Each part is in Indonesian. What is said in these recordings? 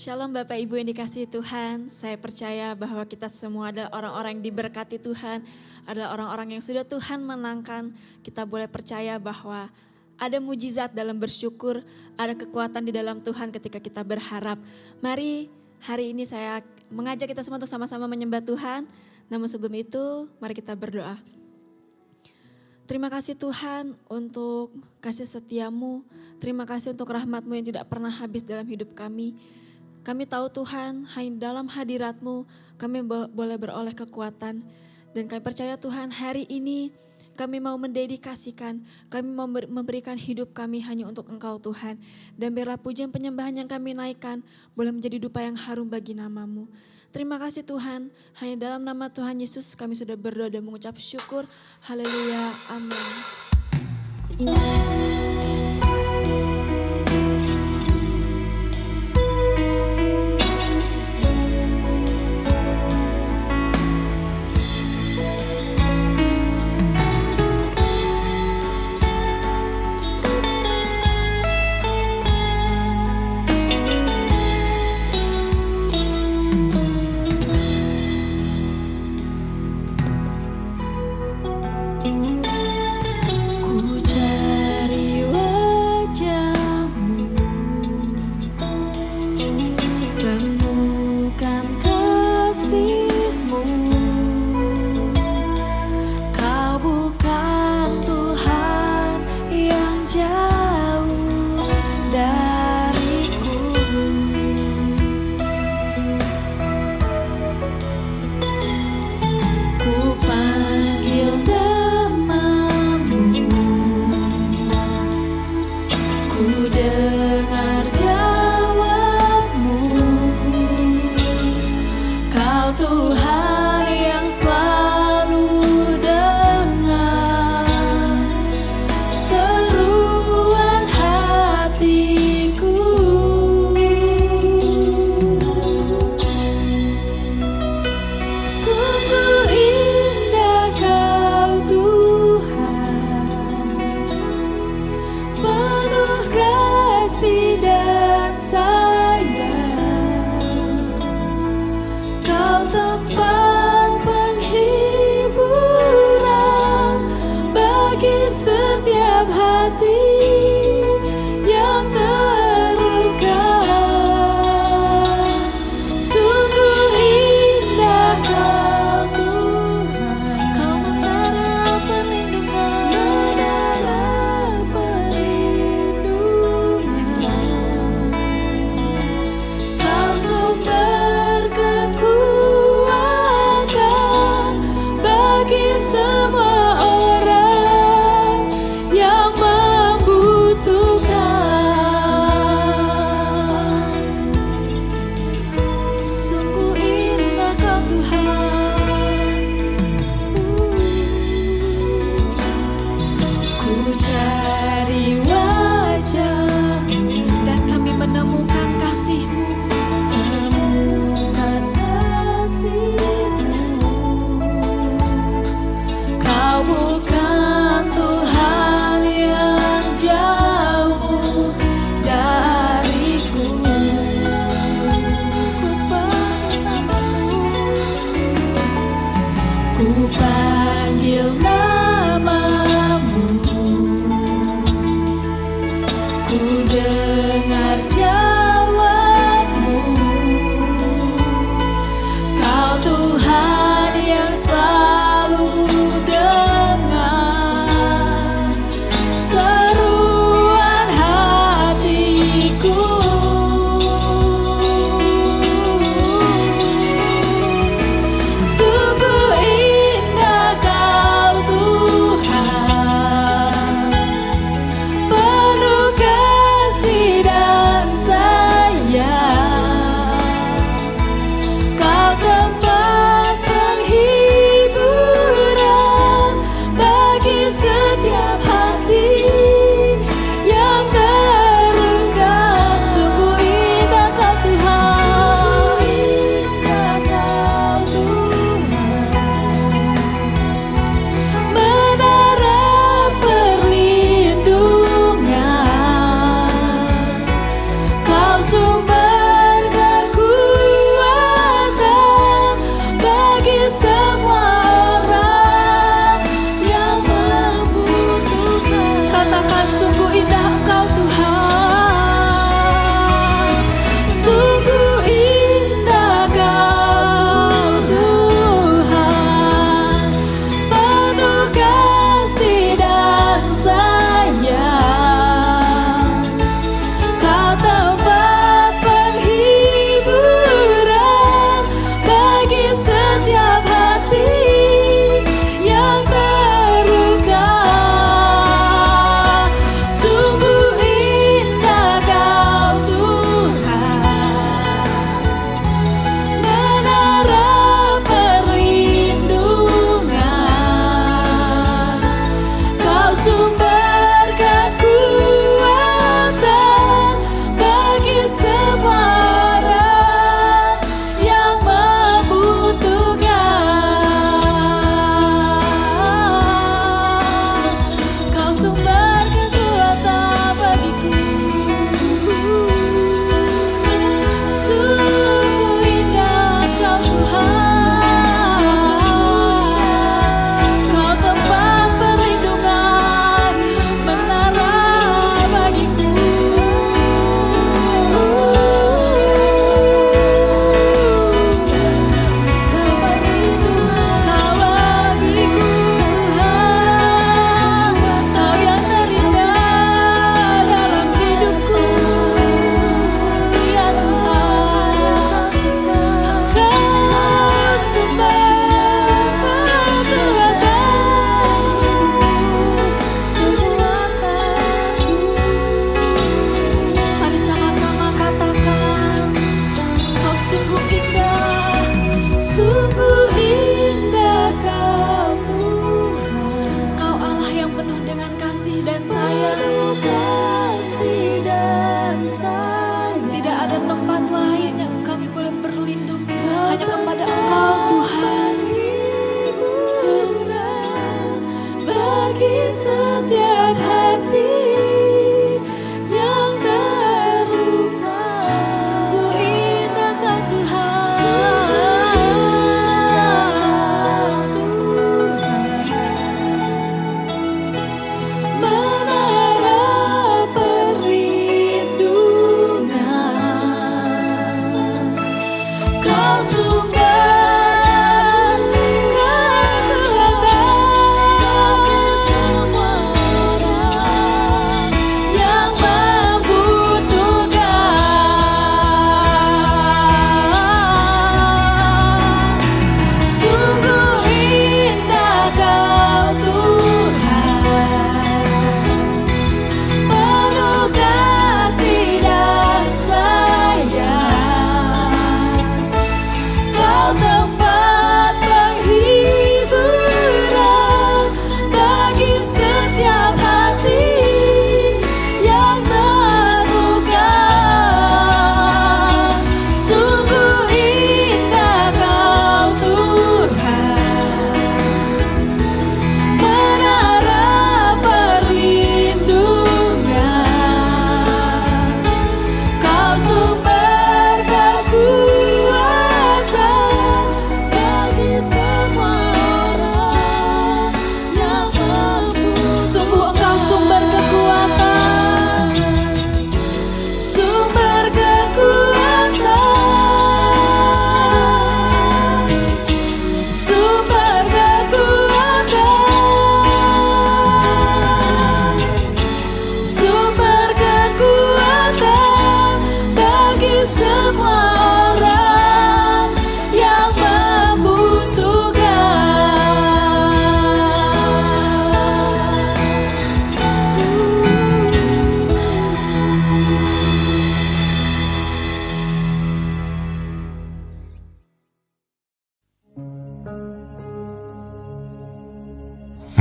Shalom Bapak Ibu yang dikasihi Tuhan, saya percaya bahwa kita semua adalah orang-orang yang diberkati Tuhan, adalah orang-orang yang sudah Tuhan menangkan. Kita boleh percaya bahwa ada mujizat dalam bersyukur, ada kekuatan di dalam Tuhan ketika kita berharap. Mari hari ini saya mengajak kita semua untuk sama-sama menyembah Tuhan. Namun sebelum itu, mari kita berdoa. Terima kasih Tuhan untuk kasih setiamu, terima kasih untuk rahmat-Mu yang tidak pernah habis dalam hidup kami. Kami tahu Tuhan, hanya dalam hadirat-Mu kami boleh beroleh kekuatan. Dan kami percaya Tuhan hari ini kami mau mendedikasikan, kami mau memberikan hidup kami hanya untuk Engkau Tuhan. Dan biarlah pujian penyembahan yang kami naikkan boleh menjadi dupa yang harum bagi nama-Mu. Terima kasih Tuhan, hanya dalam nama Tuhan Yesus kami sudah berdoa dan mengucap syukur. Haleluya, amin. bagi setiap hati yang terluka. Sungguh indah Kau Tuhan, sungguh indah Tuhan. Menara perlindungan, Kau sumber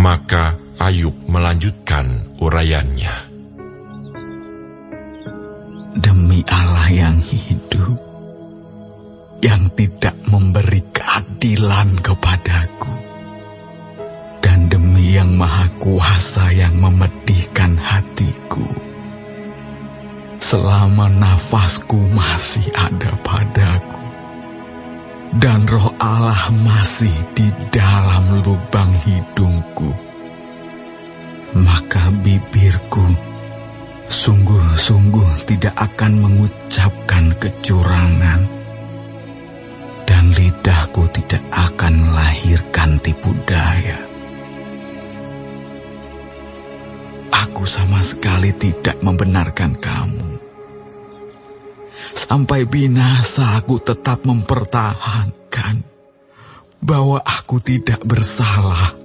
Maka Ayub melanjutkan uraiannya. Demi Allah yang hidup, yang tidak memberi keadilan kepadaku, dan demi yang Maha Kuasa yang memedihkan hatiku, selama nafasku masih ada padaku, dan roh Allah masih di dalam lubang hidungku, maka bibirku sungguh-sungguh tidak akan mengucapkan kecurangan, dan lidahku tidak akan melahirkan tipu daya. Aku sama sekali tidak membenarkan kamu. Sampai binasa aku tetap mempertahankan bahwa aku tidak bersalah.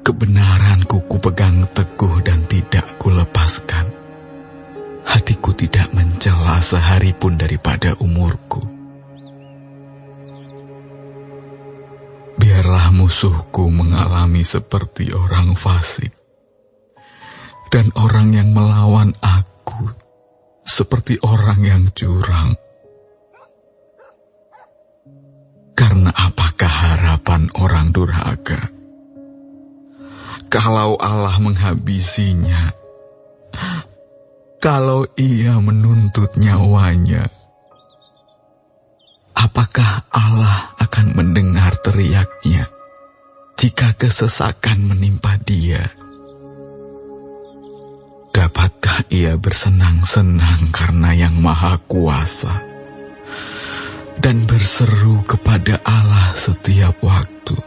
Kebenaranku kupegang teguh dan tidak kulepaskan. Hatiku tidak mencela sehari pun daripada umurku. Biarlah musuhku mengalami seperti orang fasik, dan orang yang melawan aku seperti orang yang curang. Karena apakah harapan orang durhaka kalau Allah menghabisinya, kalau ia menuntut nyawanya? Apakah Allah akan mendengar teriaknya jika kesesakan menimpa dia? Dapatkah ia bersenang-senang karena Yang Maha Kuasa dan berseru kepada Allah setiap waktu?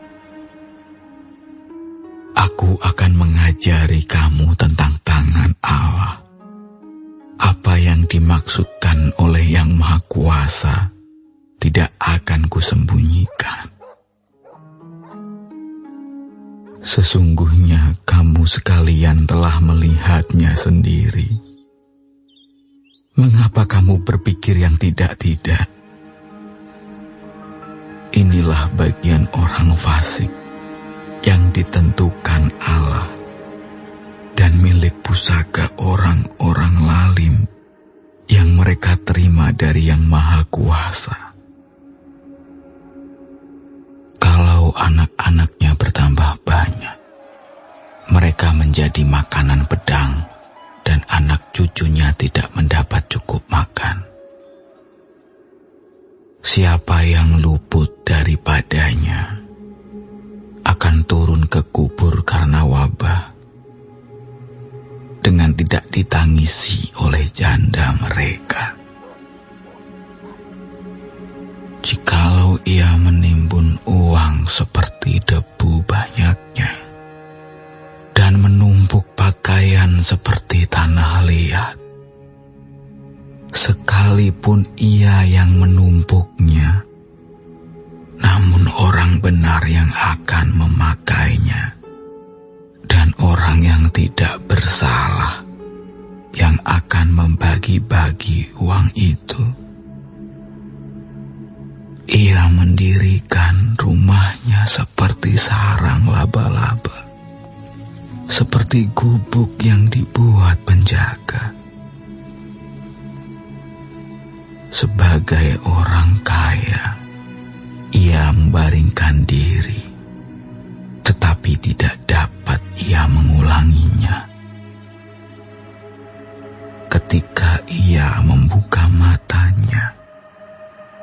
Aku akan mengajari kamu tentang tangan Allah. Apa yang dimaksudkan oleh Yang Maha Kuasa tidak akan kusembunyikan. Sesungguhnya kamu sekalian telah melihatnya sendiri. Mengapa kamu berpikir yang tidak-tidak? Inilah bagian orang fasik yang ditentukan Allah, dan milik pusaka orang-orang lalim yang mereka terima dari Yang Maha Kuasa. Kalau anak-anaknya bertambah banyak, mereka menjadi makanan pedang dan anak cucunya tidak mendapat cukup makan. Siapa yang luput daripadanya akan turun ke kubur karena wabah, dengan tidak ditangisi oleh janda mereka. Jikalau ia menimbun uang seperti debu banyaknya, dan menumpuk pakaian seperti tanah liat, sekalipun ia yang menumpuknya, namun orang benar yang akan memakainya, dan orang yang tidak bersalah yang akan membagi-bagi uang itu. Ia mendirikan rumahnya seperti sarang laba-laba, seperti gubuk yang dibuat penjaga. Sebagai orang kaya, ia membaringkan diri, tetapi tidak dapat ia mengulanginya. Ketika ia membuka matanya,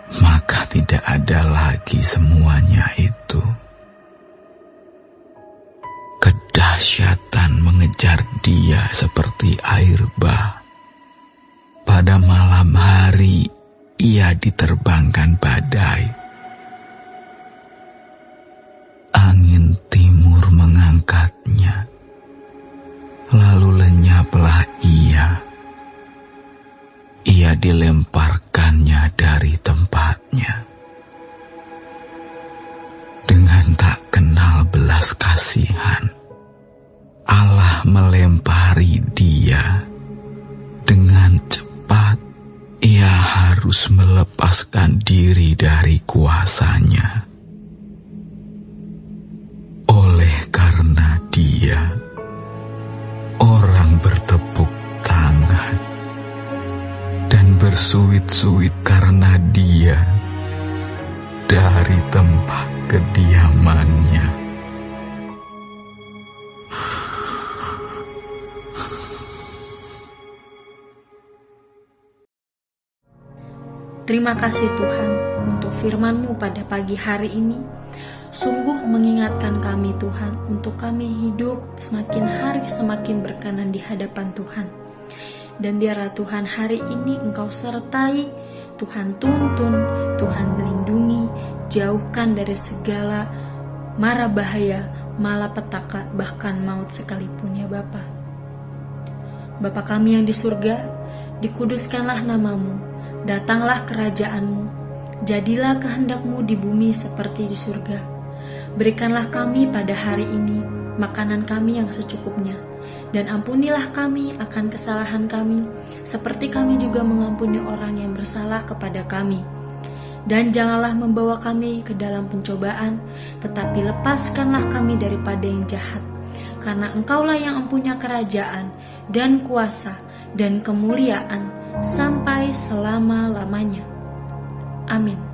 maka tidak ada lagi semuanya itu. Kedahsyatan mengejar dia seperti air bah. Pada malam hari ia diterbangkan badai. Angin timur mengangkatnya, lalu lenyaplah ia. Ia dilemparkannya dari tempatnya. Dengan tak kenal belas kasihan, Allah melempari dia. Dengan cepat, ia harus melepaskan diri dari kuasanya. Oleh karena dia, orang bertepuk tangan dan bersuit-suit karena dia dari tempat kediamannya. Terima kasih Tuhan untuk firman-Mu pada pagi hari ini. Sungguh mengingatkan kami Tuhan untuk kami hidup semakin hari semakin berkenan di hadapan Tuhan. Dan biarlah Tuhan hari ini Engkau sertai, Tuhan tuntun, Tuhan melindungi, jauhkan dari segala mara bahaya, malapetaka, bahkan maut sekalipun ya Bapa. Bapa kami yang di surga, dikuduskanlah nama-Mu, datanglah kerajaan-Mu, jadilah kehendak-Mu di bumi seperti di surga. Berikanlah kami pada hari ini makanan kami yang secukupnya, dan ampunilah kami akan kesalahan kami, seperti kami juga mengampuni orang yang bersalah kepada kami. Dan janganlah membawa kami ke dalam pencobaan, tetapi lepaskanlah kami daripada yang jahat. Karena Engkaulah yang mempunyai kerajaan, dan kuasa, dan kemuliaan, sampai selama-lamanya. Amin.